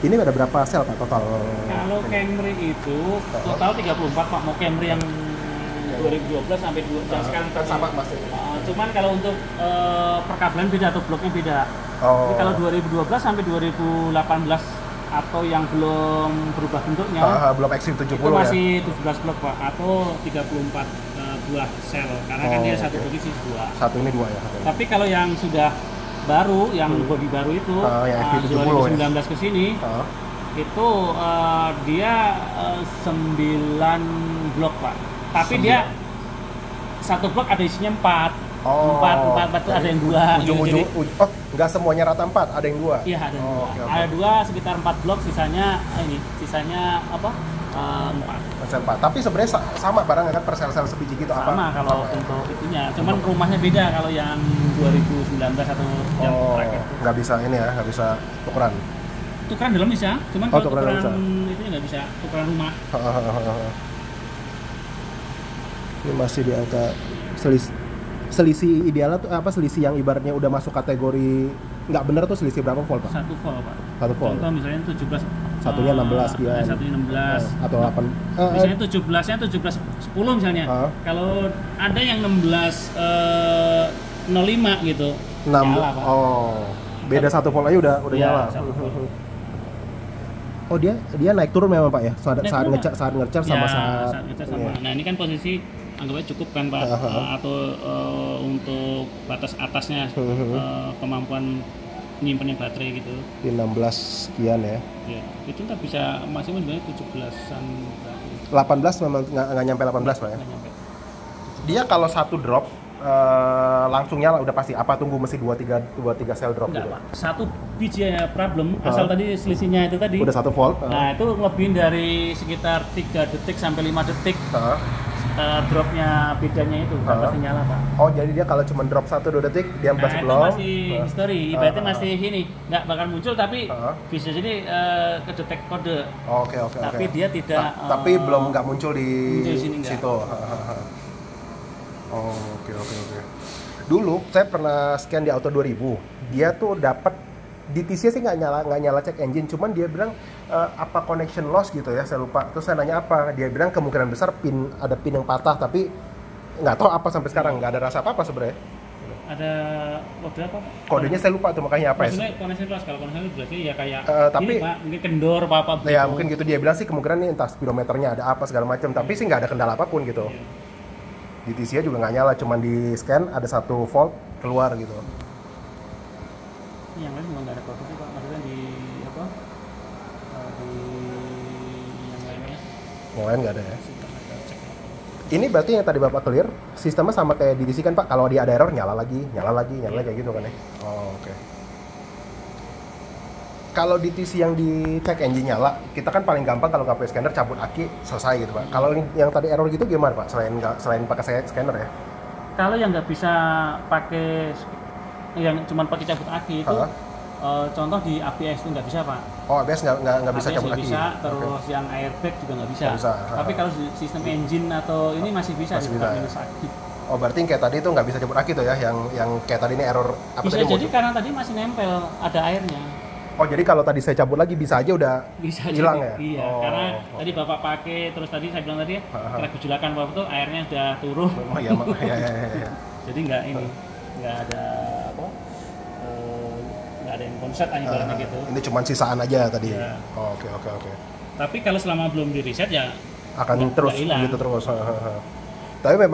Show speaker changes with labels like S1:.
S1: Ini ada berapa sel Pak total?
S2: Kalau Camry itu total 34 Pak, mau Camry yang 2012 sampai yang sekarang
S1: kan sama Mas.
S2: Cuman kalau untuk perkabelan beda atau bloknya beda.
S1: Oh.
S2: Jadi kalau 2012 sampai 2018 atau yang belum berubah bentuknya,
S1: belum XC70
S2: itu masih 17 blok Pak, atau 34 buah sel, karena kan dia satu posisi dua.
S1: Satu ini dua ya.
S2: Tapi kalau yang sudah baru, yang bodi baru itu,
S1: yang
S2: 2019 ke sini, itu dia 9 blok Pak. Tapi 9. Dia satu blok ada isinya 4. Empat tuh ada yang 2.
S1: Ujung-ujung, nggak semuanya rata 4, ada yang 2.
S2: Iya, ada 2. Okay. Ada 2 sekitar 4 blok, sisanya sisanya apa?
S1: 4. Tapi sebenarnya sama barang kan per sel-sel sebiji gitu apa?
S2: Sama kalau untuk itunya. Cuman rumahnya beda kalau yang 2019 atau yang terakhir.
S1: Nggak bisa ini ya, nggak bisa tukeran.
S2: Tukeran dalam bisa, cuman kalau tukeran itu nggak bisa, tukeran rumah.
S1: Ini masih di angka selisih idealnya tuh apa, selisih yang ibaratnya udah masuk kategori nggak bener tuh selisih berapa volt Pak?
S2: 1 volt Pak.
S1: 1 volt.
S2: Contoh misalnya 17,
S1: satunya 16 sekian.
S2: Satunya 16
S1: atau 8.
S2: Misalnya 17-nya 17 10 misalnya. Kalau ada yang 16 05 gitu.
S1: 6. Nyala, Pak. Beda 1 volt aja udah
S2: ya,
S1: nyala. Oh dia naik turun memang Pak ya? Saat ngecas sama saat
S2: ngecas sama. Nah, ini kan posisi anggapnya cukup kan Pak, atau untuk batas atasnya kemampuan nyimpennya baterai gitu.
S1: Di 16 sekian ya.
S2: Ya, itu nggak bisa maksimum sebenarnya 17-an.
S1: 18 memang nggak nyampe 18 Pak ya. Dia kalau satu drop langsung nyala udah pasti, apa tunggu mesti 2-3 sel drop?
S2: Enggak, gitu? Pak. Satu biji ya problem, asal tadi selisihnya itu tadi.
S1: Udah 1 volt.
S2: Nah, itu lebih dari sekitar 3 detik sampai 5 detik. Dropnya bedanya itu pasti nyala Pak. Oh,
S1: jadi dia kalau cuma drop 1-2 detik dia masih belum.
S2: Itu masih history, ibaratnya masih ini, nggak bakal muncul tapi bisa jadi kedetek kode.
S1: Oke.
S2: Tapi dia tidak.
S1: Tapi belum nggak muncul di
S2: sini
S1: situ. Oke. Dulu saya pernah scan di Auto 2000, dia tuh dapat DTC sih nggak nyala cek engine, cuman dia bilang apa connection loss gitu ya, saya lupa. Terus saya nanya apa, dia bilang kemungkinan besar ada pin yang patah, tapi nggak tahu apa sampai sekarang, nggak ada rasa apa sebenarnya.
S2: Ada kode apa?
S1: Kodenya saya lupa tuh, makanya apa
S2: maksudnya connection loss, kalau connection loss berarti ya kayak
S1: tapi
S2: ini, Pak, mungkin kendor apa gitu.
S1: Ya mungkin gitu, dia bilang sih kemungkinan nih entah speedometernya ada apa segala macam, tapi sih nggak ada kendala apapun gitu. DTC juga nggak nyala, cuman di scan ada 1 volt keluar gitu.
S2: Yang lain juga nggak ada kode sih Pak, maksudnya di apa? Di yang lainnya.
S1: Yang lain nggak ada ya? Ini berarti yang tadi Bapak clear, sistemnya sama kayak DTC kan Pak, kalau dia ada error nyala lagi kayak gitu kan ya? Oke. Kalau DTC yang dicek engine nyala, kita kan paling gampang kalau nggak pakai scanner cabut aki selesai gitu Pak. Kalau yang tadi error gitu gimana Pak? Selain pakai scanner ya?
S2: Kalau yang nggak bisa pakai, yang cuma pakai cabut aki itu, contoh di ABS itu nggak bisa Pak. Oh,
S1: ABS nggak bisa cabut aki.
S2: Bisa, terus yang airbag juga nggak bisa. Tapi kalau sistem engine atau ini masih bisa dibuka minus aki.
S1: Oh, berarti yang kayak tadi itu nggak bisa cabut aki tuh ya? Yang kayak tadi ini error apa
S2: bisa
S1: tadi?
S2: Jadi karena tadi masih nempel, ada airnya.
S1: Oh, jadi kalau tadi saya cabut lagi bisa aja udah hilang ya?
S2: Iya, karena tadi Bapak pakai, terus tadi saya bilang tadi ya, kena gejolakan Bapak tuh airnya udah turun.
S1: Oh iya,
S2: Jadi nggak ada apa, nggak ada yang konsep ibaratnya gitu.
S1: Ini cuma sisaan aja tadi.
S2: Ya.
S1: Oke.
S2: Tapi kalau selama belum di reset ya
S1: akan terus gitu terus. Tapi memang